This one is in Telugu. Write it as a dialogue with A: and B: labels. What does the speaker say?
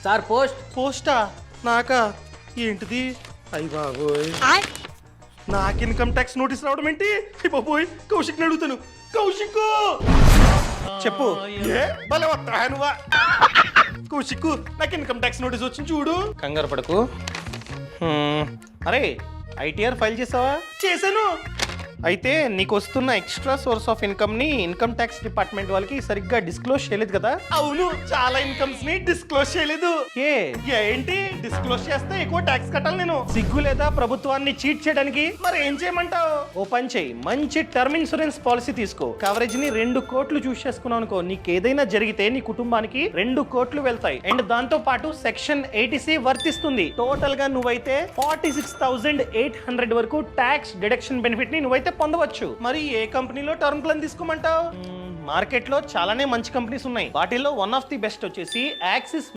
A: Sir post.
B: పోస్టా? నాకా? ఏంటిది? అయ్య బాబోయ్, నాకు ఇన్కమ్ ట్యాక్స్ నోటీస్ రావడం ఏంటి? అయ్య బాబోయ్, కౌశిక్ అడుగుతాను. కౌశిక్ చెప్పు. ఏ భలే వస్తా నువ్వా? కౌశిక్, నాకు ఇన్కమ్ ట్యాక్స్ నోటీస్ వచ్చింది చూడు. కంగారు పడకు. అరే, ఐటీఆర్ ఫైల్ చేసావా? చేశాను. అయితే నీకు వస్తున్న ఎక్స్ట్రా సోర్స్ ఆఫ్ ఇన్కమ్ ని ఇన్కమ్ ట్యాక్స్ డిపార్ట్మెంట్ వాళ్ళకి సరిగ్గా డిస్క్లోజ్ చేయలేదు కదా? అవును, చాలా ఇన్కమ్స్ ని డిస్క్లోజ్ చేయలేదు. ఏంటి? డిస్క్లోజ్ చేస్తే ఎక్కువ ట్యాక్స్ కట్టాలి నేను. సిగ్గు లేదా ప్రభుత్వాన్ని చీట్ చేయడానికి? మరి ఏం చేయమంటావు? ఓ పని చేయి, మంచి టర్మ్ ఇన్సూరెన్స్ పాలసీ తీసుకో. కవరేజ్ ని 2 కోట్లు చూస్ చేసుకున్నావు అనుకో, నీకు ఏదైనా జరిగితే నీ కుటుంబానికి 2 కోట్లు వెళ్తాయి. అండ్ దాంతో పాటు సెక్షన్ 80C వర్తిస్తుంది. టోటల్ గా నువ్వైతే 46,800 వరకు ట్యాక్స్ డిడక్షన్ బెనిఫిట్ ని నువ్వైతే పొందవచ్చు. మరి ఏ కంపెనీలో టర్మ్ ప్లాన్ తీసుకోమంటావు? మార్కెట్ లో చాలానే మంచి కంపెనీస్ ఉన్నాయి. వాటిల్లో వన్ ఆఫ్ ది బెస్ట్ వచ్చేసి యాక్సిస్